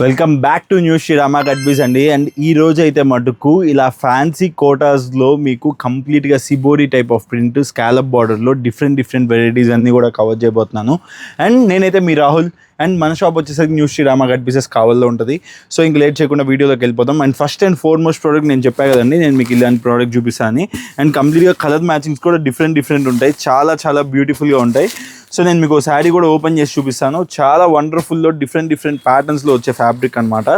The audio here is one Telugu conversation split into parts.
Welcome back to new Srirama గడ్బీస్ అండి. అండ్ ఈ రోజు అయితే మటుకు ఇలా ఫ్యాన్సీ కోటాస్లో మీకు కంప్లీట్గా shibori type of print scallop బార్డర్లో డిఫరెంట్ వెరైటీస్ అన్నీ కూడా కవర్ చేయబోతున్నాను. అండ్ నేనైతే మీ రాహుల్. అండ్ మన షాప్ వచ్చేసరికి న్యూ శ్రీరామ గడ్బీసెస్ కావాలో ఉంటుంది. సో ఇంక లేట్ చేయకుండా వీడియోలోకి వెళ్ళిపోతాం. And first and foremost product నేను చెప్పా కదండి, నేను మీకు ఇలాంటి ప్రోడక్ట్ చూపిస్తాను. అండ్ కంప్లీట్గా కలర్ మ్యాచింగ్స్ కూడా డిఫరెంట్ ఉంటాయి, చాలా బ్యూటిఫుల్గా ఉంటాయి. సో నేను మీకు శారీ కూడా ఓపెన్ చేసి చూపిస్తాను. చాలా వండర్ఫుల్లో డిఫరెంట్ ప్యాటర్న్స్లో వచ్చే ఫ్యాబ్రిక్ అనమాట.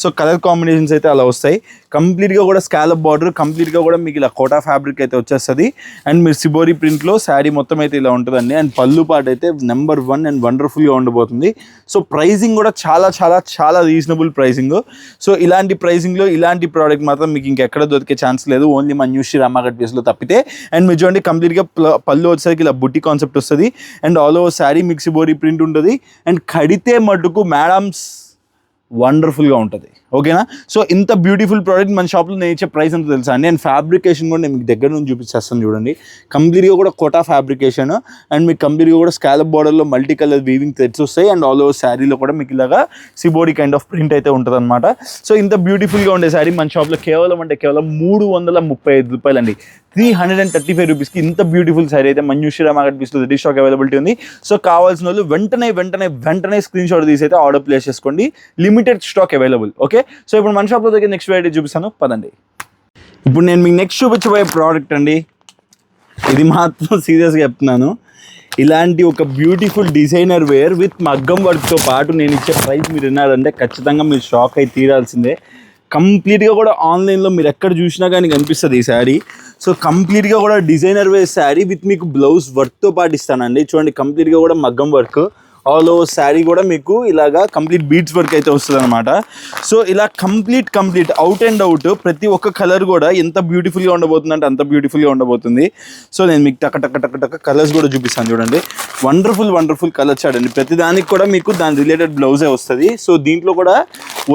సో కలర్ కాంబినేషన్స్ అయితే అలా వస్తాయి. కంప్లీట్గా కూడా స్కాలప్ బార్డర్, కంప్లీట్గా కూడా మీకు ఇలా కోటా ఫ్యాబ్రిక్ అయితే వచ్చేస్తుంది. అండ్ మీరు సిబోరి ప్రింట్లో శారీ మొత్తం అయితే ఇలా ఉంటుందండి. అండ్ పళ్ళు పాటు అయితే నెంబర్ 1 అండ్ వండర్ఫుల్గా ఉండబోతుంది. సో ప్రైజింగ్ కూడా చాలా రీజనబుల్ ప్రైజింగ్. సో ఇలాంటి ప్రైజింగ్లో ఇలాంటి ప్రోడక్ట్ మాత్రం మీకు ఇంకెక్కడ దొరికే ఛాన్స్ లేదు, ఓన్లీ మన న్యూ శ్రీరామ గడ్బీస్లో తప్పితే. అండ్ మీరు చూడండి కంప్లీట్గా పళ్ళు వచ్చేసరికి ఇలా బుట్టి కాన్సెప్ట్ వస్తుంది. అండ్ ఆల్ ఓవర్ శారీ మీకు సిబోరి ప్రింట్ ఉంటుంది. అండ్ కడితే మటుకు మేడమ్స్ వండర్ఫుల్గా ఉంటుంది. ఓకేనా? సో ఇంత బ్యూటిఫుల్ ప్రోడక్ట్ మన షాప్లో నేను ఇచ్చే ప్రైస్ అంతా తెలుసా అండి. అండ్ ఫ్యాబ్రికేషన్ కూడా నేను మీకు దగ్గర నుంచి చూపించేస్తాను చూడండి. కంప్లీట్గా కూడా కోటా ఫ్యాబ్రికేషన్. అండ్ మీకు కంప్లీట్గా కూడా స్కాలప్ బార్డర్లో మల్టీ కలర్ వీవింగ్ థ్రెడ్స్ వస్తాయి. అండ్ ఆల్ ఓవర్ శారీలో కూడా మీకు ఇలాగా సిబోరి కైండ్ ఆఫ్ ప్రింట్ అయితే ఉంటుంది అనమాట. సో ఇంత బ్యూటిఫుల్గా ఉండే శారీ మన షాప్లో కేవలం 335 రూపాయలండి. 335 రూపీస్కి ఇంత బ్యూటిఫుల్ శారీ అయితే మన న్యూ శ్రీరామ గడ్బీస్లో రెడీ స్టాక్ అవైలబిలిటీ ఉంది. సో కావాల్సిన వాళ్ళు వెంటనే స్క్రీన్ షాట్ తీసి అయితే ఆర్డర్ ప్లేస్ చేసుకోండి. Limited stock available. Okay, so ఇప్పుడు మన షాప్లో దగ్గర నెక్స్ట్ వెరైటీ చూపిస్తాను, పదండి. ఇప్పుడు నేను మీకు నెక్స్ట్ చూపించబోయే ప్రోడక్ట్ అండి, ఇది మాత్రం సీరియస్గా చెప్తున్నాను. ఇలాంటి ఒక బ్యూటిఫుల్ డిజైనర్ వేర్ విత్ మగ్గం వర్క్తో పాటు నేను ఇచ్చే ప్రైస్ మీరు విన్నారంటే ఖచ్చితంగా మీరు షాక్ అయి తీరాల్సిందే. కంప్లీట్గా కూడా ఆన్లైన్లో మీరు ఎక్కడ చూసినా కానీ కనిపిస్తుంది ఈ శారీ. సో కంప్లీట్గా కూడా డిజైనర్ వేర్ శారీ విత్ మీకు బ్లౌజ్ వర్క్తో పాటు ఇస్తానండి. చూడండి కంప్లీట్గా కూడా మగ్గం వర్క్, ఆల్ ఓవర్ శారీ కూడా మీకు ఇలాగా కంప్లీట్ బీడ్స్ వర్క్ అయితే వస్తుంది అనమాట. సో ఇలా కంప్లీట్ అవుట్ అండ్ అవుట్ ప్రతి ఒక్క కలర్ కూడా ఎంత బ్యూటిఫుల్గా ఉండబోతుంది అంటే అంత బ్యూటిఫుల్గా ఉండబోతుంది. సో నేను మీకు టక కలర్స్ కూడా చూపిస్తాను చూడండి. వండర్ఫుల్ కలర్ చార్ట్ అండి. ప్రతి దానికి కూడా మీకు దాని రిలేటెడ్ బ్లౌజే వస్తుంది. సో దీంట్లో కూడా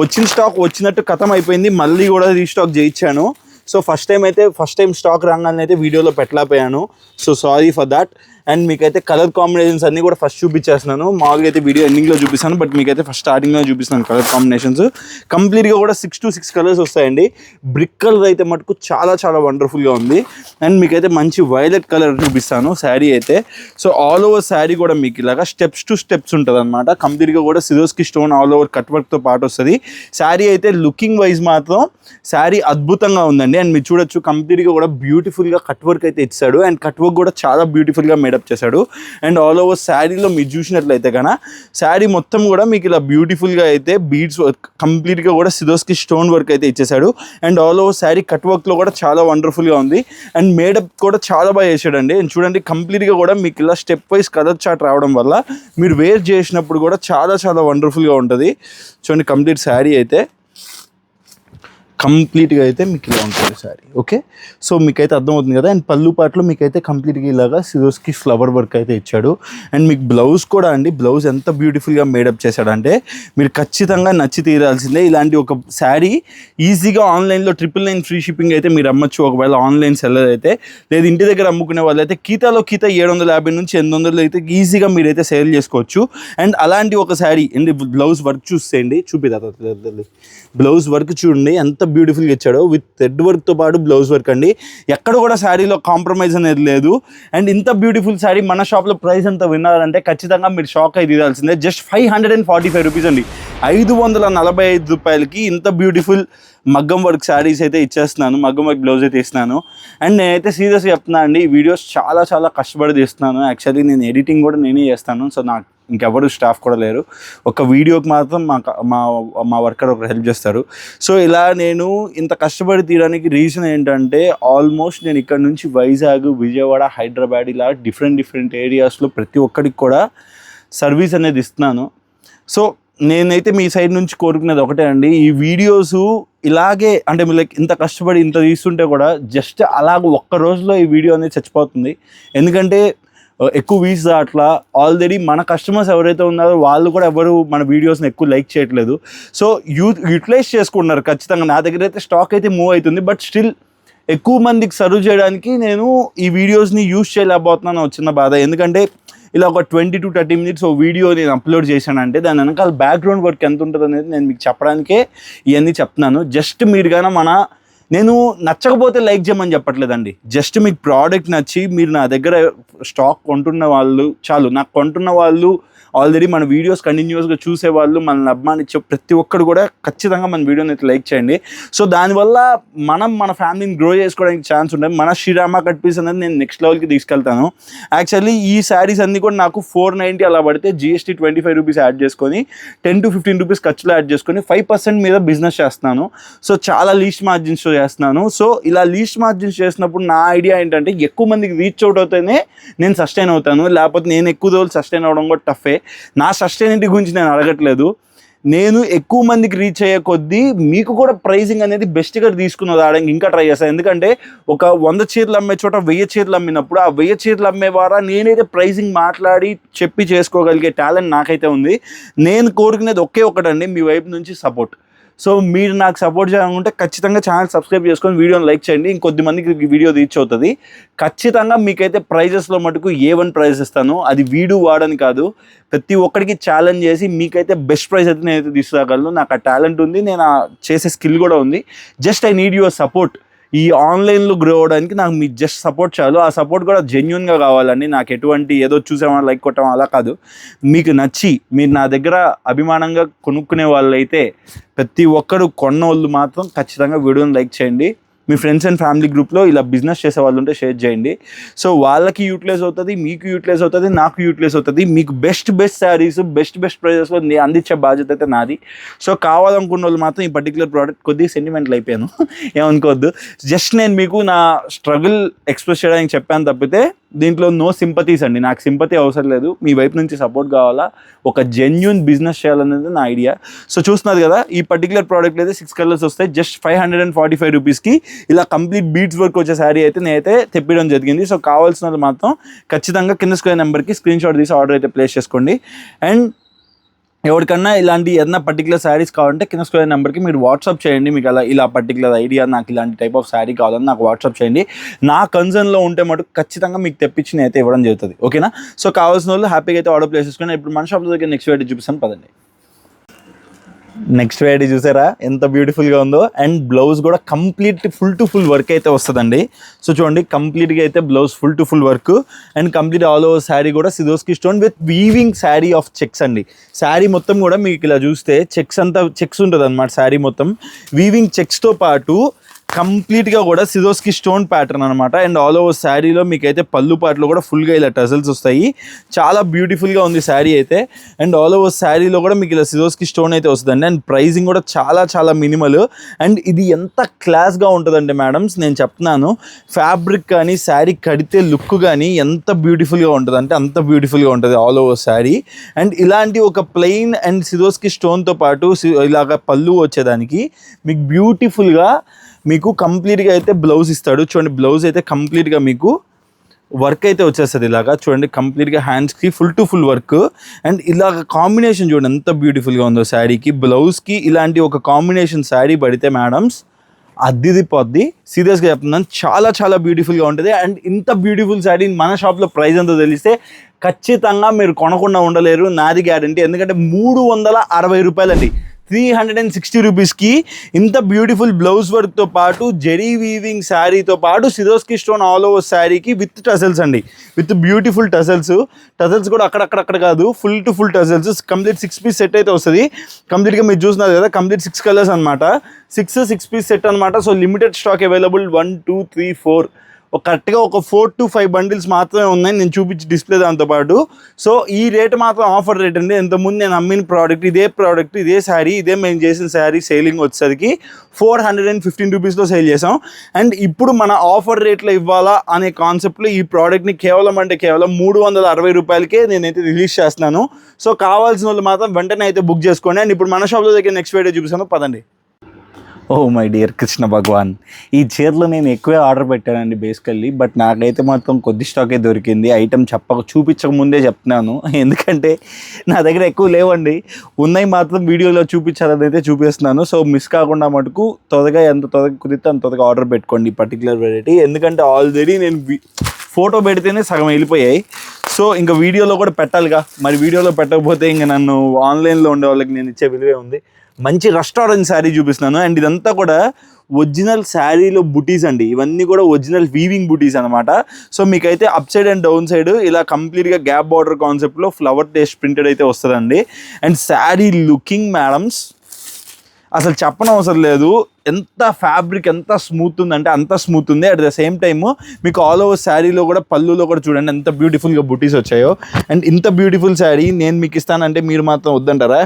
వచ్చిన స్టాక్ వచ్చినట్టు ఖతం అయిపోయింది, మళ్ళీ కూడా రీస్టాక్ చేయించాను. సో ఫస్ట్ టైం స్టాక్ రాగానే అయితే వీడియోలో పెట్టలేకపోయాను. So sorry for that. And మీకైతే కలర్ కాంబినేషన్స్ అన్నీ కూడా ఫస్ట్ చూపించేస్తున్నాను. మామూలుగా అయితే వీడియో ఎండింగ్లో చూపిస్తాను, బట్ మీకైతే ఫస్ట్ స్టార్టింగ్లో చూపిస్తున్నాను కలర్ కాంబినేషన్స్. కంప్లీట్గా కూడా 6 to 6 కలర్స్ వస్తాయండి. బ్రిక్ కలర్ అయితే మటుకు చాలా వండర్ఫుల్గా ఉంది. అండ్ మీకైతే మంచి వైలెట్ కలర్ చూపిస్తాను శారీ అయితే. సో ఆల్ ఓవర్ శారీ కూడా మీకు ఇలాగా స్టెప్స్ ఉంటుంది అనమాట. కంప్లీట్గా కూడా Swarovski stone all over cut వర్క్తో పాటు వస్తుంది. శారీ అయితే లుకింగ్ వైజ్ మాత్రం శారీ అద్భుతంగా ఉందండి. అండ్ మీరు చూడొచ్చు కంప్లీట్గా కూడా బ్యూటిఫుల్గా కట్ వర్క్ అయితే ఇచ్చాడు. అండ్ కట్ వర్క్ కూడా చాలా బ్యూటిఫుల్గా మేడప్ చేశాడు. అండ్ ఆల్ ఓవర్ శారీలో మీరు చూసినట్లయితే కన్నా శారీ మొత్తం కూడా మీకు ఇలా బ్యూటిఫుల్గా అయితే బీడ్స్ వర్క్, కంప్లీట్గా కూడా సిరోస్కి స్టోన్ వర్క్ అయితే ఇచ్చేసాడు. And all over sari cut వర్క్లో కూడా చాలా వండర్ఫుల్గా ఉంది. అండ్ మేడప్ కూడా చాలా బాగా చేశాడండి. అండ్ చూడండి కంప్లీట్గా కూడా మీకు ఇలా స్టెప్ వైజ్ కలర్ చార్ట్ రావడం వల్ల మీరు వేర్ చేసినప్పుడు కూడా చాలా వండర్ఫుల్గా ఉంటుంది. చూడండి కంప్లీట్ శారీ అయితే కంప్లీట్గా అయితే మీకు ఇలా ఉంటుంది శారీ. ఓకే, సో మీకైతే అర్థమవుతుంది కదా. అండ్ పళ్ళు పాటలో మీకైతే కంప్లీట్గా ఇలాగా సిరోస్కి ఫ్లవర్ వర్క్ అయితే ఇచ్చాడు. అండ్ మీకు బ్లౌజ్ కూడా అండి, బ్లౌజ్ ఎంత బ్యూటిఫుల్గా మేడప్ చేశాడంటే మీరు ఖచ్చితంగా నచ్చి తీరాల్సిందే. ఇలాంటి ఒక శారీ ఈజీగా ఆన్లైన్లో 999 ఫ్రీ షిప్పింగ్ అయితే మీరు అమ్మచ్చు, ఒకవేళ ఆన్లైన్ సెల్లర్ అయితే. లేదు ఇంటి దగ్గర అమ్ముకునే వాళ్ళు అయితే కీత 750 నుంచి 800 అయితే ఈజీగా మీరైతే సేల్ చేసుకోవచ్చు. అండ్ అలాంటి ఒక శారీ అండి, బ్లౌజ్ వర్క్ చూసేయండి, బ్లౌజ్ వర్క్ చూడండి ఎంత బ్యూటిఫుల్గా ఇచ్చాడు. విత్ థ్రెడ్ వర్క్తో పాటు బ్లౌజ్ వర్క్ అండి. ఎక్కడ కూడా శారీలో కాంప్రమైజ్ అనేది లేదు. అండ్ ఇంత బ్యూటిఫుల్ శారీ మన షాప్లో ప్రైస్ ఎంత విన్నారంటే ఖచ్చితంగా మీరు షాక్ అయి తీరాల్సిందే. జస్ట్ 545 రూపీస్ అండి. 545 రూపాయలకి ఇంత బ్యూటిఫుల్ మగ్గం వర్క్ శారీస్ అయితే ఇచ్చేస్తున్నాను, మగ్గం వర్క్ బ్లౌజ్ అయితే ఇస్తున్నాను. అండ్ నేనైతే సీరియస్గా చెప్తున్నాను అండి, ఈ వీడియోస్ చాలా కష్టపడి తీస్తున్నాను. యాక్చువల్లీ నేను ఎడిటింగ్ కూడా నేనే చేస్తాను. సో నాకు ఇంకెవరు స్టాఫ్ కూడా లేరు. ఒక వీడియోకి మాత్రం మా వర్కర్ ఒకరు హెల్ప్ చేస్తారు. సో ఇలా నేను ఇంత కష్టపడి తీయడానికి రీజన్ ఏంటంటే ఆల్మోస్ట్ నేను ఇక్కడ నుంచి వైజాగ్, విజయవాడ, హైదరాబాద్ ఇలా డిఫరెంట్ ఏరియాస్లో ప్రతి ఒక్కరికి కూడా సర్వీస్ అనేది ఇస్తున్నాను. సో నేనైతే మీ సైడ్ నుంచి కోరుకునేది ఒకటే అండి, ఈ వీడియోస్ ఇలాగే అంటే మీరు లైక్ ఇంత కష్టపడి ఇంత తీస్తుంటే కూడా జస్ట్ అలాగ ఒక్క రోజులో ఈ వీడియో అనేది చచ్చిపోతుంది. ఎందుకంటే ఎక్కువ వ్యూస్ అట్లా ఆల్రెడీ మన కస్టమర్స్ ఎవరైతే ఉన్నారో వాళ్ళు కూడా ఎవరు మన వీడియోస్ని ఎక్కువ లైక్ చేయట్లేదు. సో యూటిలైజ్ చేసుకుంటున్నారు ఖచ్చితంగా. నా దగ్గర అయితే స్టాక్ అయితే మూవ్ అవుతుంది, బట్ స్టిల్ ఎక్కువ మందికి సర్వ్ చేయడానికి నేను ఈ వీడియోస్ని యూజ్ చేయలేకపోతున్నాను చిన్న బాధ. ఎందుకంటే ఇలా ఒక 20 to 30 minutes ఓ వీడియో నేను అప్లోడ్ చేశానంటే దాని వెనకాల బ్యాక్గ్రౌండ్ వర్క్ ఎంత ఉంటుంది అనేది నేను మీకు చెప్పడానికే ఇవన్నీ చెప్తున్నాను. జస్ట్ మీరు కానీ నేను నచ్చకపోతే లైక్ చేయమని చెప్పట్లేదండి. జస్ట్ మీకు ప్రోడక్ట్ నచ్చి మీరు నా దగ్గర స్టాక్ కొంటున్న వాళ్ళు చాలు. నాకు కొంటున్న వాళ్ళు ఆల్రెడీ మన వీడియోస్ కంటిన్యూస్గా చూసేవాళ్ళు, మనల్ని అభిమానించే ప్రతి ఒక్కరు కూడా ఖచ్చితంగా మన వీడియోని అయితే లైక్ చేయండి. సో దానివల్ల మన ఫ్యామిలీని గ్రో చేసుకోవడానికి ఛాన్స్ ఉంటుంది. మన శ్రీరామ కట్ పీస్ అనేది నేను నెక్స్ట్ లెవెల్కి తీసుకెళ్తాను. యాక్చువల్లీ ఈ శారీస్ అన్నీ కూడా నాకు 490 అలా పడితే GST 25 రూపీస్ యాడ్ చేసుకొని 10 to 15 రూపీస్ ఖర్చులో యాడ్ చేసుకొని 5% మీద బిజినెస్ చేస్తున్నాను. సో చాలా లీస్ట్ మార్జిన్స్తో చేస్తున్నాను. సో ఇలా లీస్ట్ మార్జిన్స్ చేసినప్పుడు నా ఐడియా ఏంటంటే ఎక్కువ మందికి రీచ్ అవుట్ అవుతేనే నేను సస్టైన్ అవుతాను. లేకపోతే నేను ఎక్కువ రోజులు సస్టైన్ అవ్వడం కూడా టఫే. నా సస్టైనిటీ గురించి నేను అడగట్లేదు. నేను ఎక్కువ మందికి రీచ్ అయ్యే కొద్దీ మీకు కూడా ప్రైజింగ్ అనేది బెస్ట్గా తీసుకుని రావడానికి ఇంకా ట్రై చేస్తాను. ఎందుకంటే ఒక 100 చీరలు అమ్మే చోట 1000 చీరలు అమ్మినప్పుడు ఆ 1000 చీరలు అమ్మే ద్వారా నేనైతే ప్రైజింగ్ మాట్లాడి చెప్పి చేసుకోగలిగే టాలెంట్ నాకైతే ఉంది. నేను కోరుకునేది ఒకటండి, మీ వైపు నుంచి సపోర్ట్. సో మీరు నాకు సపోర్ట్ చేయాలనుకుంటే ఖచ్చితంగా ఛానల్ సబ్స్క్రైబ్ చేసుకొని వీడియోని లైక్ చేయండి. ఇంకొద్ది మందికి వీడియో రీచ్ అవుతుంది. ఖచ్చితంగా మీకైతే ప్రైజెస్లో మటుకు A1 ప్రైజ్ ఇస్తాను. అది వీడు వాడని కాదు, ప్రతి ఒక్కరికి ఛాలెంజ్ చేసి మీకైతే బెస్ట్ ప్రైజ్ అయితే నేనైతే తీసుకురాగలను. నాకు ఆ టాలెంట్ ఉంది, నేను చేసే స్కిల్ కూడా ఉంది. Just I need your support. ఈ ఆన్లైన్లో గ్రో అవ్వడానికి నాకు మీ జస్ట్ సపోర్ట్ చాలు. ఆ సపోర్ట్ కూడా జెన్యూన్గా కావాలండి. నాకు ఎటువంటి ఏదో చూసామని లైక్ కొట్టామో అలా కాదు. మీకు నచ్చి మీరు నా దగ్గర అభిమానంగా కొనుక్కునే వాళ్ళు అయితే ప్రతి ఒక్కరు కొన్న వాళ్ళు మాత్రం ఖచ్చితంగా వీడియోని లైక్ చేయండి. మీ ఫ్రెండ్స్ అండ్ ఫ్యామిలీ గ్రూప్లో ఇలా బిజినెస్ చేసే వాళ్ళు ఉంటే షేర్ చేయండి. సో వాళ్ళకి యూటిలైజ్ అవుతుంది, మీకు యూటిలైజ్ అవుతుంది, నాకు యూటిలైజ్ అవుతుంది. మీకు బెస్ట్ శారీస్ బెస్ట్ ప్రైజెస్లో అందించే బాధ్యత అయితే నాది. సో కావాలనుకున్న వాళ్ళు మాత్రం ఈ పర్టికులర్ ప్రోడక్ట్ కొద్దిగా సెంటిమెంట్లు అయిపోయాను, ఏమనుకోవద్దు. జస్ట్ నేను మీకు నా స్ట్రగుల్ ఎక్స్ప్రెస్ చేయడానికి చెప్పాను తప్పితే దీంట్లో నో సింపతీస్ అండి. నాకు సింపతి అవసరం లేదు, మీ వైపు నుంచి సపోర్ట్ కావాలా. ఒక జెన్యూన్ బిజినెస్ చేయాలనేది నా ఐడియా. సో చూస్తున్నారు కదా, ఈ పర్టికులర్ ప్రోడక్ట్ అయితే 6 కలర్స్ వస్తాయి. జస్ట్ 545 రూపీస్కి ఇలా కంప్లీట్ బీడ్స్ వర్క్ వచ్చే శారీ అయితే నేనైతే తెప్పించడం జరిగింది. సో కావాల్సిన వాళ్ళు మాత్రం ఖచ్చితంగా కింద స్క్రీన్ నెంబర్కి స్క్రీన్ షాట్ తీసి ఆర్డర్ అయితే ప్లేస్ చేసుకోండి. అండ్ ఎవరికన్నా ఇలాంటి ఏదైనా పర్టికులర్ శారీస్ కావాలంటే కింద స్క్రీన్ నెంబర్కి మీరు వాట్సాప్ చేయండి. మీకు ఇలా పర్టికులర్ ఐడియా, నాకు ఇలాంటి టైప్ ఆఫ్ శారీ కావాలని నాకు వాట్సాప్ చేయండి. నా కన్సర్న్లో ఉంటే మటుకు ఖచ్చితంగా మీకు తెప్పించి అయితే ఇవ్వడం జరుగుతుంది. ఓకేనా? సో కావాల్సిన వాళ్ళు హ్యాపీగా అయితే ఆర్డర్ ప్లేస్ చేసుకుని ఇప్పుడు మన షాప్ దగ్గర నెక్స్ట్ వెరైటీ చూపిస్తాను పదండి. నెక్స్ట్ వెరైటీ చూసారా ఎంత బ్యూటిఫుల్గా ఉందో. అండ్ బ్లౌజ్ కూడా complete full to full work అయితే వస్తుందండి. సో చూడండి, కంప్లీట్గా అయితే blouse full to full work and complete all over sari కూడా సిదోస్కి stone with weaving sari of checks అండి. శారీ మొత్తం కూడా మీకు ఇలా చూస్తే చెక్స్ ఉంటుంది అనమాట. శారీ మొత్తం వీవింగ్ చెక్స్తో పాటు కంప్లీట్గా కూడా సిదోస్కి స్టోన్ ప్యాటర్న్ అనమాట. అండ్ ఆల్ ఓవర్ శారీలో మీకైతే పళ్ళు పాటలో కూడా ఫుల్గా ఇలా టజల్స్ వస్తాయి. చాలా బ్యూటిఫుల్గా ఉంది శారీ అయితే. అండ్ ఆల్ ఓవర్ శారీలో కూడా మీకు ఇలా సిదోస్కి స్టోన్ అయితే వస్తుందండి. అండ్ ప్రైజింగ్ కూడా చాలా మినిమల్. అండ్ ఇది ఎంత క్లాస్గా ఉంటుందండి మేడమ్స్, నేను చెప్తున్నాను. ఫ్యాబ్రిక్ కానీ శారీ కడితే లుక్ కానీ ఎంత బ్యూటిఫుల్గా ఉంటుంది అంటే అంత బ్యూటిఫుల్గా ఉంటుంది ఆల్ ఓవర్ శారీ. అండ్ ఇలాంటి ఒక ప్లెయిన్ అండ్ సిదోస్కి స్టోన్తో పాటు ఇలాగ పళ్ళు వచ్చేదానికి మీకు బ్యూటిఫుల్గా మీకు కంప్లీట్గా అయితే బ్లౌజ్ ఇస్తాడు. చూడండి, బ్లౌజ్ అయితే కంప్లీట్గా మీకు వర్క్ అయితే వచ్చేస్తుంది. ఇలాగా చూడండి, కంప్లీట్గా హ్యాండ్స్కి full to full work. And ఇలాగ కాంబినేషన్ చూడండి ఎంత బ్యూటిఫుల్గా ఉందో శారీకి బ్లౌజ్కి. ఇలాంటి ఒక కాంబినేషన్ శారీ పడితే మేడమ్స్ అద్దిది పొద్ది, సీరియస్గా చెప్తున్నాను, చాలా బ్యూటిఫుల్గా ఉంటుంది. అండ్ ఇంత బ్యూటిఫుల్ శారీ మన షాప్లో ప్రైస్ ఎంతో తెలిస్తే ఖచ్చితంగా మీరు కొనకుండా ఉండలేరు, నాది గ్యారంటీ. ఎందుకంటే 360 రూపాయలండి, 360 రూపీస్కి ఇంత బ్యూటిఫుల్ బ్లౌజ్ వర్క్తో పాటు జెరీ వీవింగ్ శారీతో పాటు సిదోస్కి స్టోన్ ఆల్ ఓవర్ శారీకి విత్ టసల్స్ అండి, విత్ బ్యూటిఫుల్ టసల్స్ కూడా అక్కడ కాదు, full to full tassels. Complete 6 piece set అయితే వస్తుంది. కంప్లీట్గా మీరు చూస్తున్నారు కదా, కంప్లీట్ 6 కలర్స్ అనమాట. 6 పీస్ సెట్ అనమాట. సో లిమిటెడ్ స్టాక్ అవైలబుల్ 1 2 3 4 కరెక్ట్గా ఒక 4 to 5 బండిల్స్ మాత్రమే ఉన్నాయి. నేను చూపించి డిస్ప్లే దాంతోపాటు. సో ఈ రేట్ మాత్రం ఆఫర్ రేట్ అండి. ఇంతకుముందు నేను అమ్మిన ప్రోడక్ట్ ఇదే శారీ, ఇదే మేము చేసిన శారీ సేలింగ్ వచ్చేసరికి 415 రూపీస్లో సేల్ చేసాం. అండ్ ఇప్పుడు మన ఆఫర్ రేట్లో ఇవ్వాలా అనే కాన్సెప్ట్లో ఈ ప్రోడక్ట్ని కేవలం 360 రూపాయలకే నేనైతే రిలీజ్ చేస్తున్నాను. సో కావాల్సిన వాళ్ళు మాత్రం వెంటనే అయితే బుక్ చేసుకోండి. అండ్ ఇప్పుడు మన షాప్లో దగ్గర నెక్స్ట్ వీడియో చూపిస్తాను పదండి. ఓ మై డియర్ కృష్ణ భగవాన్, ఈ చీరలో నేను ఎక్కువే ఆర్డర్ పెట్టానండి బేసికల్లీ. బట్ నాకైతే మాత్రం కొద్ది స్టాకే దొరికింది. ఐటమ్ చూపించక ముందే చెప్తున్నాను, ఎందుకంటే నా దగ్గర ఎక్కువ లేవండి. ఉన్నాయి మాత్రం వీడియోలో చూపించాలని అయితే చూపిస్తున్నాను. సో మిస్ కాకుండా మటుకు ఎంత త్వరగా కుదిరితే అంత త్వరగా ఆర్డర్ పెట్టుకోండి ఈ పర్టికులర్ వెరైటీ. ఎందుకంటే ఆల్రెడీ నేను ఫోటో పెడితేనే సగం వెళ్ళిపోయాయి. సో ఇంకా వీడియోలో కూడా పెట్టాలిగా, మరి వీడియోలో పెట్టకపోతే ఇంకా నన్ను ఆన్లైన్లో ఉండే వాళ్ళకి నేను ఇచ్చే విలువే ఉంది. మంచి రెస్టారెంట్ శారీ చూపిస్తున్నాను. అండ్ ఇదంతా కూడా ఒరిజినల్ శారీలో బుటీస్ అండి. ఇవన్నీ కూడా ఒరిజినల్ వీవింగ్ బుటీస్ అనమాట. సో మీకైతే up side and down side ఇలా కంప్లీట్గా గ్యాప్ బార్డర్ కాన్సెప్ట్లో ఫ్లవర్ టేస్ట్ ప్రింటెడ్ అయితే వస్తుందండి. అండ్ శారీ లుకింగ్ మేడమ్స్ అసలు చెప్పనవసరం లేదు. ఎంత ఫ్యాబ్రిక్ ఎంత స్మూత్ ఉందంటే అంత స్మూత్ ఉంది. అట్ ద సేమ్ టైమ్ మీకు ఆల్ ఓవర్ శారీలో కూడా పళ్ళులో కూడా చూడండి ఎంత బ్యూటిఫుల్గా బుటీస్ వచ్చాయో. అండ్ ఇంత బ్యూటిఫుల్ శారీ నేను మీకు ఇస్తానంటే మీరు మాత్రం వద్దంటారా?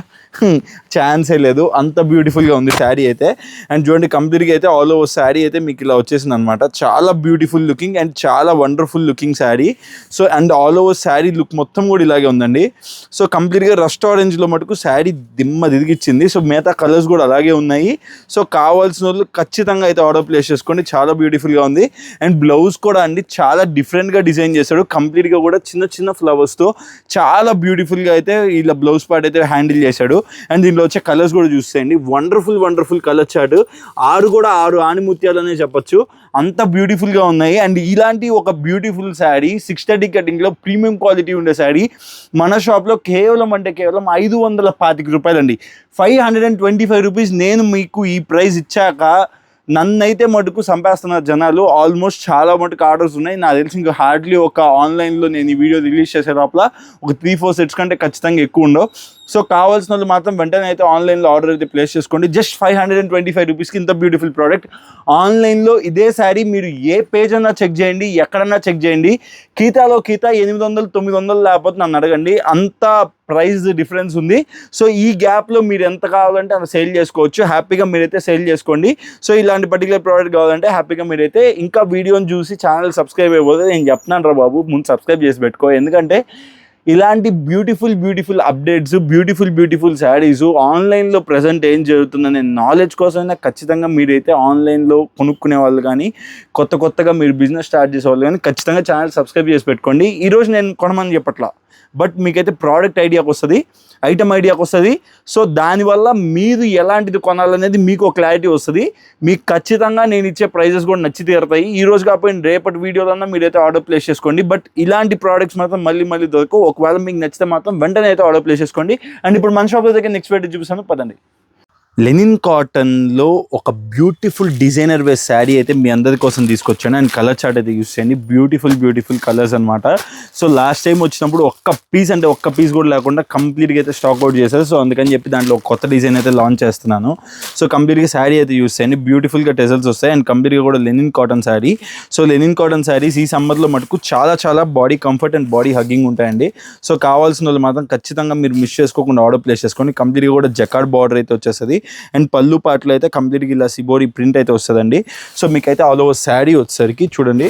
ఛాన్సే లేదు, అంత బ్యూటిఫుల్గా ఉంది శారీ అయితే. అండ్ చూడండి కంప్లీట్గా అయితే ఆల్ ఓవర్ శారీ అయితే మీకు ఇలా వచ్చేసింది అనమాట. చాలా బ్యూటిఫుల్ లుకింగ్ అండ్ చాలా wonderful looking sari. So and all over sari look మొత్తం కూడా ఇలాగే ఉందండి. సో కంప్లీట్గా రెస్టారెంట్స్లో మటుకు శారీ దిమ్మ దిగిచ్చింది. సో మిగతా కలర్స్ కూడా అలాగే ఉన్నాయి. సో కావాల్సిన వాళ్ళు ఖచ్చితంగా అయితే ఆర్డర్ ప్లేస్ చేసుకోండి. చాలా బ్యూటిఫుల్గా ఉంది. అండ్ బ్లౌజ్ కూడా అండి చాలా డిఫరెంట్గా డిజైన్ చేశాడు. కంప్లీట్గా కూడా చిన్న చిన్న ఫ్లవర్స్తో చాలా బ్యూటిఫుల్గా అయితే ఇలా బ్లౌజ్ పార్ట్ అయితే హ్యాండిల్ చేశాడు. అండ్ దీనిలో వచ్చే కలర్స్ కూడా చూసేయండి. Wonderful colour chart. 6 ఆణిముత్యాలనే చెప్పొచ్చు, అంత బ్యూటిఫుల్గా ఉన్నాయి. అండ్ ఇలాంటి ఒక బ్యూటిఫుల్ శారీ 630 కటింగ్లో ప్రీమియం క్వాలిటీ ఉండే శారీ మన షాప్లో కేవలం 525 రూపాయలండి. 525 రూపీస్. నేను మీకు ఈ ప్రైస్ ఇచ్చాక నన్నైతే మటుకు సంపేస్తున్నారు జనాలు. ఆల్మోస్ట్ చాలా మటుకు ఆర్డర్స్ ఉన్నాయి. నాకు తెలిసి ఇంకా హార్డ్లీ ఒక ఆన్లైన్లో నేను ఈ వీడియో రిలీజ్ చేసే లోపల ఒక 3-4 సెట్స్ కంటే ఖచ్చితంగా ఎక్కువ ఉండవు. సో కావాల్సిన వాళ్ళు మాత్రం వెంటనే అయితే ఆన్లైన్లో ఆర్డర్ అయితే ప్లేస్ చేసుకోండి. జస్ట్ 525 రూపీస్కి ఇంత బ్యూటిఫుల్ ప్రోడక్ట్. ఆన్లైన్లో ఇదే శారీ మీరు ఏ పేజ్ అన్నా చెక్ చేయండి, ఎక్కడన్నా చెక్ చేయండి, కీతాలో 800-900 లేకపోతే నన్ను అడగండి, అంత ప్రైస్ డిఫరెన్స్ ఉంది. సో ఈ గ్యాప్లో మీరు ఎంత కావాలంటే అంత సేల్ చేసుకోవచ్చు. హ్యాపీగా మీరైతే సేల్ చేసుకోండి. సో ఇలాంటి పర్టికులర్ ప్రోడక్ట్ కావాలంటే హ్యాపీగా మీరైతే ఇంకా వీడియోని చూసి ఛానల్ సబ్స్క్రైబ్ అయిపోతే నేను చెప్తున్నాను రా బాబు, ముందు సబ్స్క్రైబ్ చేసి పెట్టుకో. ఎందుకంటే ఇలాంటి బ్యూటిఫుల్ అప్డేట్స్, బ్యూటిఫుల్ శారీస్ ఆన్లైన్లో ప్రజెంట్ ఏం జరుగుతుందనే నాలెడ్జ్ కోసమైనా ఖచ్చితంగా మీరైతే ఆన్లైన్లో కొనుక్కునే వాళ్ళు కానీ కొత్తగా మీరు బిజినెస్ స్టార్ట్ చేసే వాళ్ళు కానీ ఖచ్చితంగా ఛానల్ సబ్స్క్రైబ్ చేసి పెట్టుకోండి. ఈరోజు నేను కొనమని చెప్పట్లా, బట్ మీకైతే ప్రోడక్ట్ ఐడియాకి వస్తుంది, ఐటమ్ ఐడియాకి వస్తుంది. సో దానివల్ల మీరు ఎలాంటిది కొనాలనేది మీకు క్లారిటీ వస్తుంది. మీకు ఖచ్చితంగా నేను ఇచ్చే ప్రైజెస్ కూడా నచ్చి తీరుతాయి. ఈ రోజు కాకపోయినా రేపటి వీడియోలన్నా మీరైతే ఆర్డర్ ప్లేస్ చేసుకోండి. బట్ ఇలాంటి ప్రోడక్ట్స్ మాత్రం మళ్ళీ దొరకవు. ఒకవేళ మీకు నచ్చితే మాత్రం వెంటనే అయితే ఆర్డర్ ప్లేస్ చేసుకోండి. అండ్ ఇప్పుడు మన షాప్ దగ్గర నెక్స్ట్ వీడియో చూపిస్తాను, పదండి. లెనిన్ కాటన్లో ఒక బ్యూటిఫుల్ డిజైనర్ వేస్ శారీ అయితే మీ అందరి కోసం తీసుకొచ్చాను. అండ్ కలర్ చార్ట్ అయితే యూస్ చేయండి. బ్యూటిఫుల్ కలర్స్ అనమాట. సో లాస్ట్ టైం వచ్చినప్పుడు ఒక్క పీస్ కూడా లేకుండా కంప్లీట్గా అయితే స్టాక్ అవుట్ చేశారు. సో అందుకని చెప్పి దాంట్లో కొత్త డిజైన్ అయితే లాంచ్ చేస్తున్నాను. సో కంప్లీట్గా శారీ అయితే యూస్ చేయండి. బ్యూటిఫుల్గా టెజల్స్ వస్తాయి. అండ్ కంప్లీట్గా కూడా linen cotton sari. So linen cotton saris ఈ సమ్మర్లో మటుకు చాలా body comfort and body hugging ఉంటాయండి. సో కావాల్సిన వాళ్ళు మాత్రం ఖచ్చితంగా మీరు మిస్ చేసుకోకుండా ఆర్డర్ ప్లేస్ చేసుకోండి. కంప్లీట్గా కూడా జకార్డ్ బార్డర్ అయితే వచ్చేస్తుంది. అండ్ పళ్ళు పాటలో అయితే కంప్లీట్గా ఇలా సిబోరి ప్రింట్ అయితే వస్తుందండి. సో మీకైతే ఆల్ ఓవర్ శారీ వచ్చేసరికి చూడండి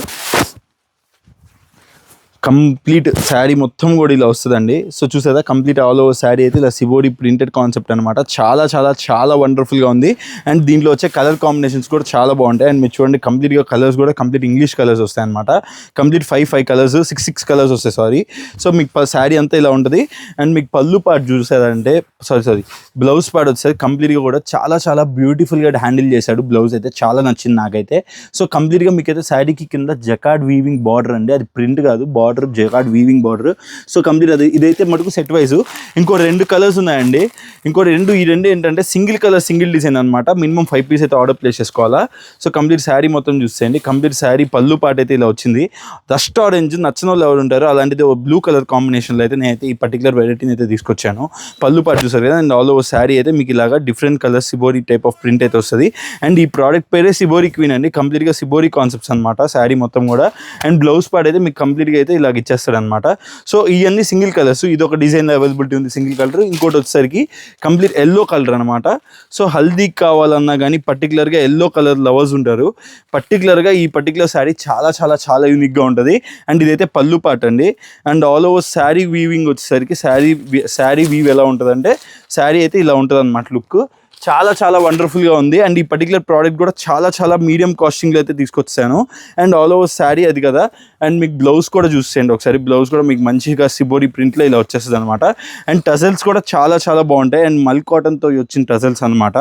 కంప్లీట్ శారీ మొత్తం కూడా ఇలా వస్తుందండి. సో చూసేదా కంప్లీట్ ఆల్ ఓవర్ శారీ అయితే ఇలా సిబోరి ప్రింటెడ్ కాన్సెప్ట్ అనమాట. చాలా వండర్ఫుల్గా ఉంది. అండ్ దీంట్లో వచ్చే కలర్ కాంబినేషన్స్ కూడా చాలా బాగుంటాయి. అండ్ మీరు చూడండి కంప్లీట్గా కలర్స్ కూడా కంప్లీట్ ఇంగ్లీష్ కలర్స్ వస్తాయి అనమాట. కంప్లీట్ 5 కలర్స్ 6 కలర్స్ వస్తాయి సారీ. సో మీకు శారీ అంతా ఇలా ఉంటుంది. అండ్ మీకు పళ్ళు పార్ట్ చూసేదంటే సారీ బ్లౌజ్ పార్ట్ వచ్చేది కంప్లీట్గా కూడా చాలా బ్యూటిఫుల్గా హ్యాండిల్ చేశాడు. బ్లౌజ్ అయితే చాలా నచ్చింది నాకైతే. సో కంప్లీట్గా మీకైతే శారీకి కింద జకార్డ్ వీవింగ్ బార్డర్ అండి, అది ప్రింట్ కాదు, border jacquard weaving border. So complete అది ఇదైతే మటుకు సెట్ వైజ్. ఇంకో 2 కలర్స్ ఉన్నాయండి. ఈ రెండు ఏంటంటే సింగిల్ డిజైన్ అనమాట. మినిమం 5 పీస్ అయితే ఆర్డర్ ప్లేస్ చేసుకోవాలా. సో కంప్లీట్ శారీ మొత్తం చూసేయండి. కంప్లీట్ శారీ పళ్ళు పాట అయితే ఇలా వచ్చింది. రస్ట్ ఆరెంజ్ నచ్చిన వాళ్ళు ఎవరు ఉంటారో అలాంటిది బ్లూ కలర్ కాంబినేషన్లో అయితే నేనైతే ఈ పర్టికులర్ వెరైటీని అయితే తీసుకొచ్చాను. పళ్ళు పాట చూసారు కదా. అండ్ ఆల్ ఓవర్ శారీ అయితే మీకు ఇలాగా different colour shibori type of print అయితే వస్తుంది. అండ్ ఈ ప్రోడక్ట్ పేరే సిబోరి క్వీన్ అండి. కంప్లీట్గా సిబోరి కాన్సెప్ట్స్ అనమాట శారీ మొత్తం కూడా. అండ్ బ్లౌజ్ పార్ట్ అయితే మీకు కంప్లీట్గా అయితే ఇలాగ ఇచ్చేస్తాడు అనమాట. సో ఇవన్నీ సింగిల్ కలర్స్. ఇది ఒక డిజైన్ అవైలబిలిటీ ఉంది సింగిల్ కలర్. ఇంకోటి వచ్చేసరికి కంప్లీట్ ఎల్లో కలర్ అనమాట. సో హల్దీకి కావాలన్నా కానీ పర్టికులర్గా ఎల్లో కలర్ లవర్స్ ఉంటారు. పర్టికులర్గా ఈ పర్టికులర్ శారీ చాలా యూనిక్గా ఉంటుంది. అండ్ ఇదైతే పళ్ళు పార్ట్ అండి. And all over sari weaving వచ్చేసరికి శారీ వీవ్ ఎలా ఉంటుందంటే శారీ అయితే ఇలా ఉంటుంది అనమాట. లుక్ చాలా వండర్ఫుల్గా ఉంది. అండ్ ఈ పర్టికులర్ ప్రోడక్ట్ కూడా చాలా మీడియం కాస్టింగ్లో అయితే తీసుకొచ్చాను. అండ్ ఆల్ ఓవర్ శారీ అది కదా. అండ్ మీకు బ్లౌజ్ కూడా చేయండి ఒకసారి. బ్లౌజ్ కూడా మీకు మంచిగా సిబోరి ప్రింట్లో ఇలా వచ్చేస్తుంది అనమాట. అండ్ టజల్స్ కూడా చాలా చాలా బాగుంటాయి. అండ్ మల్ కాటన్తో వచ్చిన టజల్స్ అనమాట.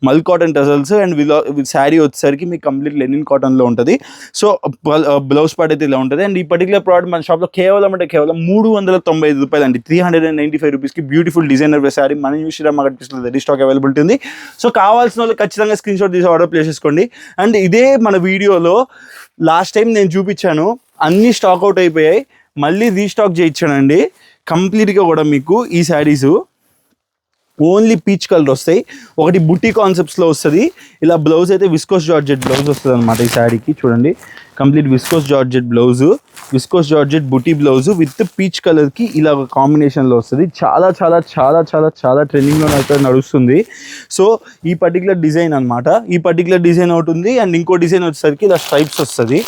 మల్ కాటన్ టజల్స్. అండ్ శారీ వచ్చేసరికి మీకు కంప్లీట్ లెనిన్ కాటన్లో ఉంటుంది. సో బ్లౌజ్ పార్ట్ అయితే ఇలా ఉంటుంది. అండ్ ఈ పర్టికులర్ ప్రోడక్ట్ మన షాప్లో కేవలం 395 రూపాయలు అండి. 395 రూపీస్కి బ్యూటిఫుల్ డిజైనర్ వేర్ శారీ మన న్యూ శ్రీరామ్ మార్కెట్ ప్లేస్లో రెడీ స్టాక్ అవైలబిలిటీ ఉంది. సో కావాల్సిన వాళ్ళు ఖచ్చితంగా స్క్రీన్ షాట్ తీసి ఆర్డర్ ప్లేస్ చేసుకోండి. అండ్ ఇదే మన వీడియోలో లాస్ట్ టైం నేను చూపించాను, అన్నీ స్టాక్ అవుట్ అయిపోయాయి, మళ్ళీ రీస్టాక్ చేయించానండి కంప్లీట్గా కూడా. మీకు ఈ శారీసు ఓన్లీ పీచ్ కలర్ వస్తాయి. ఒకటి బుట్టి కాన్సెప్ట్స్లో వస్తుంది. ఇలా బ్లౌజ్ అయితే విస్కోస్ జార్జెట్ బ్లౌజ్ వస్తుంది అనమాట ఈ శారీకి. చూడండి, complete viscose georgette blouse, viscose georgette బుట్టి బ్లౌజు విత్ పీచ్ కలర్కి ఇలా ఒక కాంబినేషన్లో వస్తుంది. చాలా చాలా చాలా చాలా చాలా ట్రెండింగ్లో అయితే నడుస్తుంది. సో ఈ పర్టికులర్ డిజైన్ అనమాట. ఈ పర్టికులర్ డిజైన్ ఒకటి ఉంది. అండ్ ఇంకో డిజైన్ వచ్చేసరికి ఇలా స్ట్రైప్స్ వస్తుంది.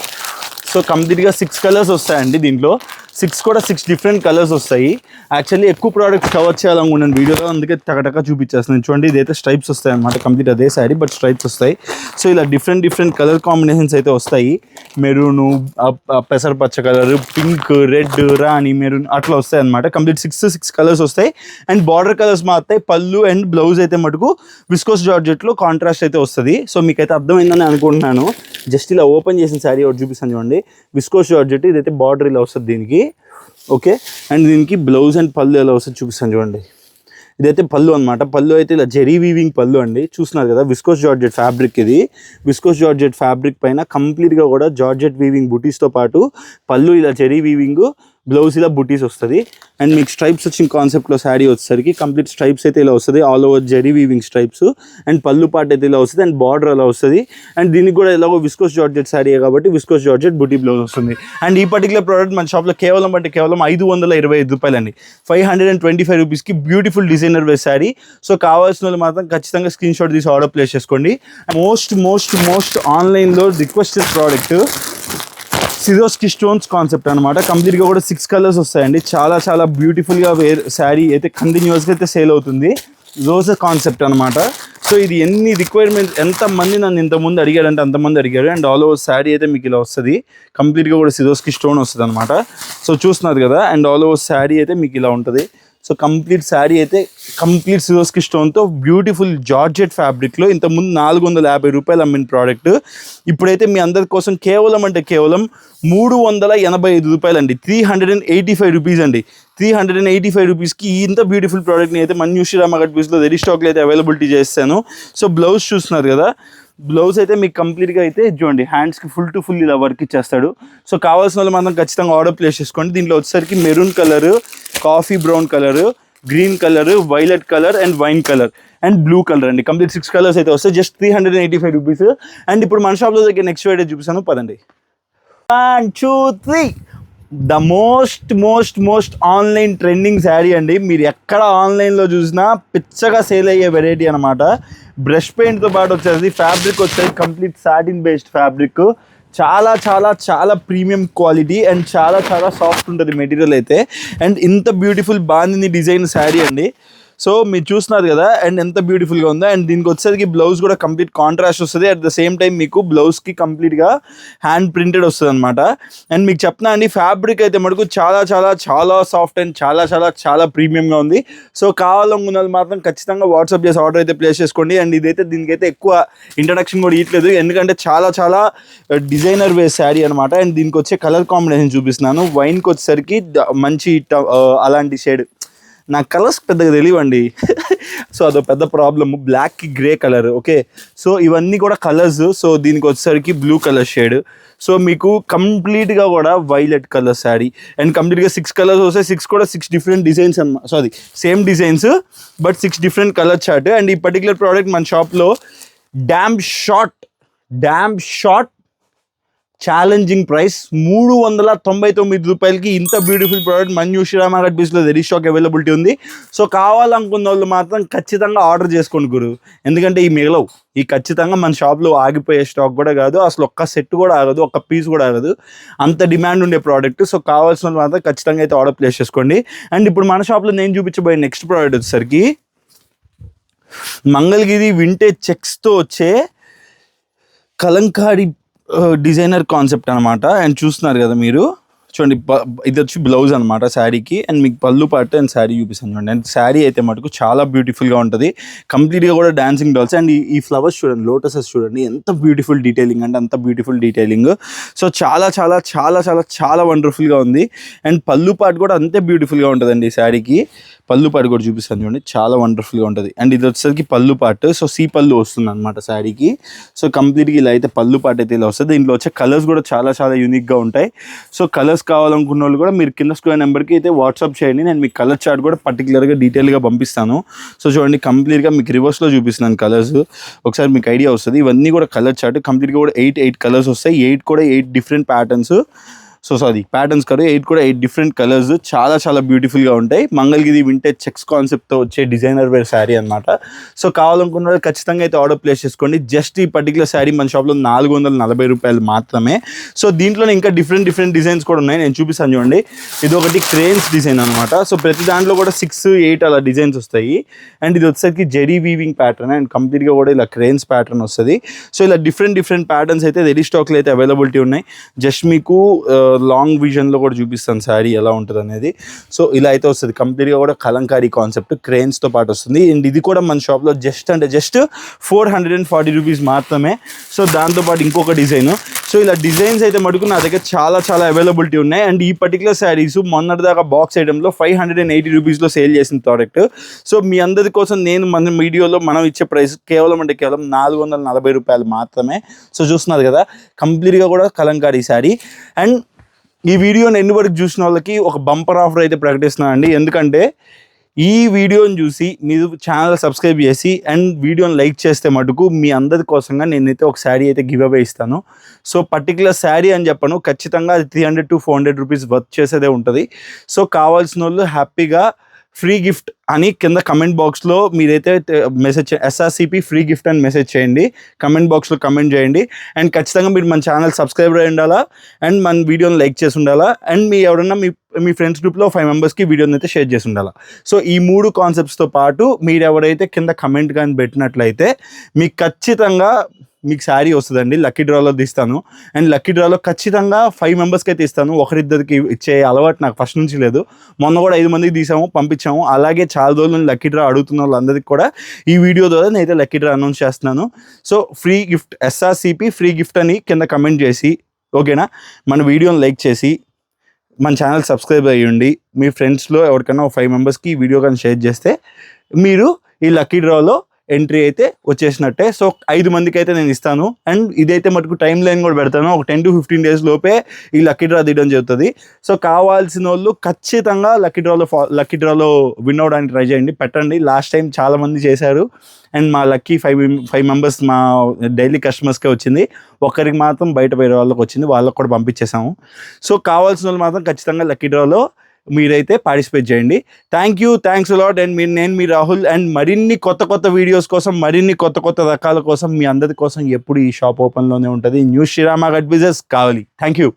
సో కంప్లీట్గా 6 కలర్స్ వస్తాయండి దీంట్లో. 6 డిఫరెంట్ కలర్స్ వస్తాయి. యాక్చువల్లీ ఎక్కువ ప్రోడక్ట్స్ కవర్ చేయాలనుకున్నాను వీడియోలో, అందుకే టకటక చూపించేస్తున్నాను. చూడండి, ఇదైతే స్ట్రైప్స్ వస్తాయి అనమాట. కంప్లీట్ అదే శారీ బట్ స్ట్రైప్స్ వస్తాయి. సో ఇలా డిఫరెంట్ కలర్ కాంబినేషన్స్ అయితే వస్తాయి. మెరూను, పెసరపచ్చ కలర్, పింక్, రెడ్, రాణి, మెరూన్ అట్లా వస్తాయి అనమాట. కంప్లీట్ 6 కలర్స్ వస్తాయి. అండ్ బార్డర్ కలర్స్ మాత్రం పళ్ళు అండ్ బ్లౌజ్ అయితే మటుకు విస్కోస్ జార్జెట్లో కాంట్రాస్ట్ అయితే వస్తుంది. సో మీకైతే అర్థమైందని అనుకుంటున్నాను. జస్ట్ ఇలా ఓపెన్ చేసిన శారీ ఒకటి చూపిస్తాను చూడండి. విస్కోస్ జార్జెట్, ఇదైతే బార్డర్ ఇలా వస్తుంది దీనికి. ఓకే, అండ్ దీనికి బ్లౌజ్ అండ్ పళ్ళు ఎలా వస్తుంది చూపిస్తాను చూడండి. ఇదైతే పళ్ళు అనమాట. పళ్ళు అయితే ఇలా జెరీ వీవింగ్ పళ్ళు అండి. చూస్తున్నారు కదా, విస్కోస్ జార్జెట్ ఫ్యాబ్రిక్. ఇది విస్కోస్ జార్జెట్ ఫ్యాబ్రిక్ పైన కంప్లీట్గా కూడా జార్జెట్ వీవింగ్ బుటీస్తో పాటు పళ్ళు ఇలా జెరీ వీవింగ్, బ్లౌజ్ ఇలా బుటీస్ వస్తుంది. అండ్ మీకు స్ట్రైప్స్ వచ్చిన కాన్సెప్ట్లో శారీ వచ్చేసరికి కంప్లీట్ స్ట్రైప్స్ అయితే ఇలా వస్తుంది. All over zari weaving stripes. And పళ్ళు పార్ట్ అయితే ఇలా వస్తుంది. అండ్ బార్డర్ అలా వస్తుంది. అండ్ దీనికి కూడా ఎలాగో విస్కోస్ జార్జెట్ శారీ కాబట్టి విస్కోస్ జార్జెట్ బుటీ బ్లౌజ్ వస్తుంది. అండ్ ఈ పర్టికులర్ ప్రోడక్ట్ మన షాప్లో కేవలం 525 రూపాయలండి. 525 రూపీస్కి beautiful designer wear sari. So కావాల్సిన వాళ్ళు మాత్రం ఖచ్చితంగా స్క్రీన్ షాట్ తీసి ఆర్డర్ ప్లేస్ చేసుకోండి. మోస్ట్ ఆన్లైన్లో requested product Swarovski stones concept అనమాట. కంప్లీట్గా కూడా 6 కలర్స్ వస్తాయండి. చాలా చాలా బ్యూటిఫుల్గా వేర్ శారీ అయితే కంటిన్యూస్గా అయితే సేల్ అవుతుంది. రోజా కాన్సెప్ట్ అనమాట. సో ఇది ఎన్ని రిక్వైర్మెంట్స్, ఎంతమంది నన్ను ఇంతకుముందు అడిగారంటే అంతమంది అడిగారు. అండ్ ఆల్ ఓవర్ శారీ అయితే మీకు ఇలా వస్తుంది. కంప్లీట్గా కూడా సిరోస్కి స్టోన్ వస్తుంది అనమాట. సో చూస్తున్నారు కదా, అండ్ ఆల్ ఓవర్ శారీ అయితే మీకు ఇలా ఉంటుంది. సో కంప్లీట్ శారీ అయితే కంప్లీట్ సిరోస్కి స్టోన్తో బ్యూటిఫుల్ జార్జెట్ ఫ్యాబ్రిక్లో ఇంతకుముందు 450 రూపాయలు అమ్మిన ప్రోడక్ట్ ఇప్పుడైతే మీ అందరి కోసం కేవలం 385 రూపాయలు అండి. 385 రూపీస్ అండి. 385 రూపీస్కి ఇంత బ్యూటిఫుల్ ప్రోడక్ట్ని అయితే మన న్యూ శ్రీరామ్ మార్కెట్ ప్లేస్లో రెడీ స్టాక్లో అయితే అవైలబిలిటీ చేస్తాను. సో బ్లౌజ్ చూస్తున్నారు కదా, బ్లౌజ్ అయితే మీకు కంప్లీట్గా అయితే చూడండి హ్యాండ్స్కి ఫుల్ టు ఫుల్ ఇలా వర్క్ ఇచ్చేస్తాడు. సో కావాల్సిన వాళ్ళు మాత్రం ఖచ్చితంగా ఆర్డర్ ప్లేస్ చేసుకోండి. దీంట్లో వచ్చేసరికి maroon colour, coffee brown colour, green colour, violet colour and wine colour and blue colour అండి. కంప్లీట్ 6 కలర్స్ అయితే వస్తాయి. Just 385 rupees. అండ్ ఇప్పుడు మన షాప్లో దగ్గర నెక్స్ట్ వీడియో చూపిస్తాను, పదండి. 1 2 3 the most online trending sari అండి. మీరు ఎక్కడ ఆన్లైన్లో చూసినా పిచ్చగా సేల్ అయ్యే వెరైటీ అనమాట. బ్రష్ పెయింట్తో పాటు వచ్చేసి ఫ్యాబ్రిక్ వచ్చేసి కంప్లీట్ సాటిన్ బేస్డ్ ఫ్యాబ్రిక్. చాలా చాలా చాలా ప్రీమియం క్వాలిటీ అండ్ చాలా చాలా సాఫ్ట్ ఉంటుంది మెటీరియల్ అయితే. అండ్ ఇంత బ్యూటిఫుల్ బాందిని డిజైన్ శారీ అండి. సో మీరు చూస్తున్నారు కదా, అండ్ ఎంత బ్యూటిఫుల్గా ఉందో. అండ్ దీనికి వచ్చేసరికి బ్లౌజ్ కూడా కంప్లీట్ కాంట్రాస్ట్ వస్తుంది. అట్ ద సేమ్ టైం మీకు బ్లౌజ్కి కంప్లీట్గా హ్యాండ్ ప్రింటెడ్ వస్తుంది అనమాట. అండ్ మీకు చెప్తున్నా అండి, ఫ్యాబ్రిక్ అయితే మటుకు చాలా చాలా చాలా సాఫ్ట్ అండ్ చాలా చాలా చాలా ప్రీమియంగా ఉంది. సో కావాలనుకున్న వాళ్ళు మాత్రం ఖచ్చితంగా వాట్సాప్ చేసి ఆర్డర్ అయితే ప్లేస్ చేసుకోండి. అండ్ ఇదైతే దీనికైతే ఎక్కువ ఇంట్రడక్షన్ కూడా ఇవ్వట్లేదు, ఎందుకంటే చాలా చాలా డిజైనర్ వేర్ శారీ అనమాట. అండ్ దీనికి వచ్చే కలర్ కాంబినేషన్ చూపిస్తున్నాను. వైన్కి వచ్చేసరికి మంచి అలాంటి షేడ్, నాకు కలర్స్ పెద్దగా తెలియవండి. సో అదో పెద్ద ప్రాబ్లమ్. బ్లాక్కి గ్రే కలర్. ఓకే, సో ఇవన్నీ కూడా కలర్స్. సో దీనికి వచ్చేసరికి బ్లూ కలర్ షేడ్. సో మీకు కంప్లీట్గా కూడా వైలెట్ కలర్ శారీ. అండ్ కంప్లీట్గా 6 కలర్స్ వస్తాయి. 6 కూడా 6 డిఫరెంట్ డిజైన్స్ అన్నమాట. Sorry, same designs but 6 different colour chart. And ఈ పర్టికులర్ ప్రోడక్ట్ మన షాప్లో డామ్ షార్ట్ ఛాలెంజింగ్ ప్రైస్ 399 రూపాయలకి ఇంత బ్యూటిఫుల్ ప్రోడక్ట్ మన న్యూ శ్రీరామ్ మార్కెట్ ప్లేస్లో రెడీ స్టాక్ అవైలబిలిటీ ఉంది. సో కావాలనుకున్న వాళ్ళు మాత్రం ఖచ్చితంగా ఆర్డర్ చేసుకోండి గురు, ఎందుకంటే ఈ మిగలవు. ఈ ఖచ్చితంగా మన షాప్లో ఆగిపోయే స్టాక్ కూడా కాదు, అసలు ఒక్క సెట్ కూడా ఆగదు, ఒక్క పీస్ కూడా ఆగదు, అంత డిమాండ్ ఉండే ప్రోడక్ట్. సో కావాల్సిన వాళ్ళు మాత్రం ఖచ్చితంగా అయితే ఆర్డర్ ప్లేస్ చేసుకోండి. అండ్ ఇప్పుడు మన షాప్లో నేను చూపించబోయే నెక్స్ట్ ప్రోడక్ట్ వచ్చేసరికి మంగళగిరి వింటేజ్ చెక్స్తో వచ్చే కలంకారీ డిజైనర్ కాన్సెప్ట్ అనమాట. అండ్ చూస్తున్నారు కదా మీరు, చూడండి ఇది వచ్చి బ్లౌజ్ అనమాట శారీకి, అండ్ మీకు పళ్ళు పాటు అండ్ శారీ చూపిస్తాను చూడండి. అండ్ శారీ అయితే మటుకు చాలా బ్యూటిఫుల్గా ఉంటుంది, కంప్లీట్గా కూడా డాన్సింగ్ డాల్స్. అండ్ ఈ ఫ్లవర్స్ చూడండి, లోటసెస్ చూడండి, ఎంత బ్యూటిఫుల్ డీటెయిలింగ్ అంటే అంత బ్యూటిఫుల్ డీటెయిలింగ్. సో చాలా చాలా చాలా చాలా చాలా వండర్ఫుల్గా ఉంది. అండ్ పళ్ళు పాటు కూడా అంతే బ్యూటిఫుల్గా ఉంటుందండి ఈ శారీకి. పళ్ళు పాటు కూడా చూపిస్తాను చూడండి, చాలా వండర్ఫుల్గా ఉంటుంది. అండ్ ఇది వచ్చేసరికి పళ్ళు పాటు, సో సీ పళ్ళు వస్తుంది అనమాట శారీకి. సో కంప్లీట్గా ఇలా అయితే పళ్ళు పాటు అయితే ఇలా వస్తుంది. దీంట్లో వచ్చే కలర్స్ కూడా చాలా చాలా యూనిక్గా ఉంటాయి. సో కలర్స్ కావాలనుకున్న వాళ్ళు కూడా మీరు కింద స్క్వేర్ నెంబర్కి అయితే వాట్సాప్ చేయండి, నేను మీకు కలర్ చార్ట్ కూడా పర్టికులర్గా డీటెయిల్గా పంపిస్తాను. సో చూడండి కంప్లీట్గా మీకు రివర్స్లో చూపిస్తున్నాను కలర్స్, ఒకసారి మీకు ఐడియా వస్తుంది. ఇవన్నీ కూడా కలర్ చార్ట్ కంప్లీట్గా కూడా 8 కలర్స్ వస్తాయి, 8 కూడా 8 different patterns. So sorry patterns కాదు, 8 కూడా 8 డిఫరెంట్ కలర్స్, చాలా చాలా బ్యూటిఫుల్గా ఉంటాయి. మంగళగిరి వింటేజ్ చెక్స్ కాన్సెప్ట్తో వచ్చే డిజైనర్ వేర్ శారీ అనమాట. సో కావాలనుకున్న ఖచ్చితంగా అయితే ఆర్డర్ ప్లేస్ చేసుకోండి. జస్ట్ ఈ పర్టికులర్ శారీ మన షాప్లో 440 రూపాయలు మాత్రమే. సో దీంట్లోనే ఇంకా డిఫరెంట్ డిజైన్స్ కూడా ఉన్నాయి, నేను చూపిస్తాను చూడండి. ఇది ఒకటి క్రేన్స్ డిజైన్ అనమాట. సో ప్రతి దాంట్లో కూడా 6, 8 అలా డిజైన్స్ వస్తాయి. అండ్ ఇది వచ్చేసరికి జెరీ వీవింగ్ ప్యాటర్న్, అండ్ కంప్లీట్గా కూడా ఇలా క్రేన్స్ ప్యాటర్న్ వస్తుంది. సో ఇలా డిఫరెంట్ ప్యాటర్న్స్ అయితే రెడీ స్టాక్లో అయితే అవైలబిలిటీ ఉన్నాయి. జస్ట్ మీకు లాంగ్ విజన్లో కూడా చూపిస్తాను శారీ ఎలా ఉంటుంది అనేది. సో ఇలా అయితే వస్తుంది, కంప్లీట్గా కూడా కలంకారీ కాన్సెప్ట్ క్రేన్స్తో పాటు వస్తుంది. అండ్ ఇది కూడా మన షాప్లో జస్ట్ 440 రూపీస్ మాత్రమే. సో దాంతోపాటు ఇంకొక డిజైన్. సో ఇలా డిజైన్స్ అయితే మటుకు నా దగ్గర చాలా చాలా అవైలబిలిటీ ఉన్నాయి. అండ్ ఈ పర్టికులర్ శారీస్ మొన్నటిదాకా బాక్స్ ఐటెంలో 580 రూపీస్లో సేల్ చేసిన ప్రోడక్ట్. సో మీ అందరి కోసం నేను మన వీడియోలో మనం ఇచ్చే ప్రైస్ కేవలం 440 రూపాయలు మాత్రమే. సో చూస్తున్నారు కదా, కంప్లీట్గా కూడా కలంకారీ శారీ. అండ్ ఈ వీడియోని ఎన్ని వరకు చూసిన వాళ్ళకి ఒక బంపర్ ఆఫర్ అయితే ప్రకటిస్తున్నాను అండి. ఎందుకంటే ఈ వీడియోని చూసి మీరు ఛానల్ సబ్స్క్రైబ్ చేసి అండ్ వీడియోని లైక్ చేస్తే మటుకు మీ అందరి కోసంగా నేనైతే ఒక శారీ అయితే గివ్ అవే ఇస్తాను. సో పర్టికులర్ శారీ అని చెప్పను, ఖచ్చితంగా అది 300 to 400 రూపీస్ వర్త్ చేసేదే ఉంటుంది. సో కావాల్సిన వాళ్ళు హ్యాపీగా ఫ్రీ గిఫ్ట్ అని కింద కమెంట్ బాక్స్లో మీరైతే మెసేజ్ SRCP ఫ్రీ గిఫ్ట్ అని మెసేజ్ చేయండి, కమెంట్ బాక్స్లో కమెంట్ చేయండి. అండ్ ఖచ్చితంగా మీరు మన ఛానల్ సబ్స్క్రైబర్ అయి ఉండాలా, అండ్ మన వీడియోని లైక్ చేసి ఉండాలా, అండ్ మీ ఎవరన్నా మీ ఫ్రెండ్స్ గ్రూప్లో 5 మెంబర్స్కి వీడియోని అయితే షేర్ చేసి ఉండాలా. సో ఈ 3 కాన్సెప్ట్స్తో పాటు మీరు ఎవరైతే కింద కమెంట్ కానీ పెట్టినట్లయితే మీకు ఖచ్చితంగా మీకు శారీ వస్తుందండి. లక్కీ డ్రాలో తీస్తాను, అండ్ లక్కీ డ్రాలో ఖచ్చితంగా 5 మెంబర్స్కి అయితే ఇస్తాను. ఒకరిద్దరికి ఇచ్చే అలవాటు నాకు ఫస్ట్ నుంచి లేదు. మొన్న కూడా 5 మందికి తీసాము, పంపించాము. అలాగే చాలా రోజులు లక్కీ డ్రా అడుగుతున్న వాళ్ళందరికీ కూడా ఈ వీడియో ద్వారా నేనైతే లక్కీ డ్రా అనౌన్స్ చేస్తున్నాను. So free gift SRCP free gift అని కింద కమెంట్ చేసి, ఓకేనా, మన వీడియోని లైక్ చేసి మన ఛానల్ సబ్స్క్రైబ్ అయ్యండి. మీ ఫ్రెండ్స్లో ఎవరికైనా 5 మెంబర్స్కి ఈ వీడియో కానీ షేర్ చేస్తే మీరు ఈ లక్కీ డ్రాలో ఎంట్రీ అయితే వచ్చేసినట్టే. సో 5 మందికి అయితే నేను ఇస్తాను. అండ్ ఇదైతే మటుకు టైం లైన్ కూడా పెడతాను, ఒక 10 to 15 డేస్ లోపే ఈ లక్కీ డ్రా తీయడం జరుగుతుంది. సో కావాల్సిన వాళ్ళు ఖచ్చితంగా లక్కీ డ్రాలో విన్ అవ్వడానికి ట్రై చేయండి, పెట్టండి. లాస్ట్ టైం చాలామంది చేశారు, అండ్ మా లక్కీ 5 మెంబర్స్ మా డైలీ కస్టమర్స్కే వచ్చింది. ఒకరికి మాత్రం బయట వేరే వాళ్ళకి వచ్చింది, వాళ్ళకి కూడా పంపించేసాము. సో కావాల్సిన వాళ్ళు మాత్రం ఖచ్చితంగా లక్కీ డ్రాలో మీరైతే పార్టిసిపేట్ చేయండి. Thanks a lot. అండ్ నేను మీ రాహుల్. అండ్ మరిన్ని కొత్త వీడియోస్ కోసం, మరిన్ని కొత్త రకాల కోసం మీ అందరి కోసం ఎప్పుడు ఈ షాప్ ఓపెన్లోనే ఉంటుంది. న్యూ శ్రీరామ గడ్ బిజినెస్ కావాలి. Thank you.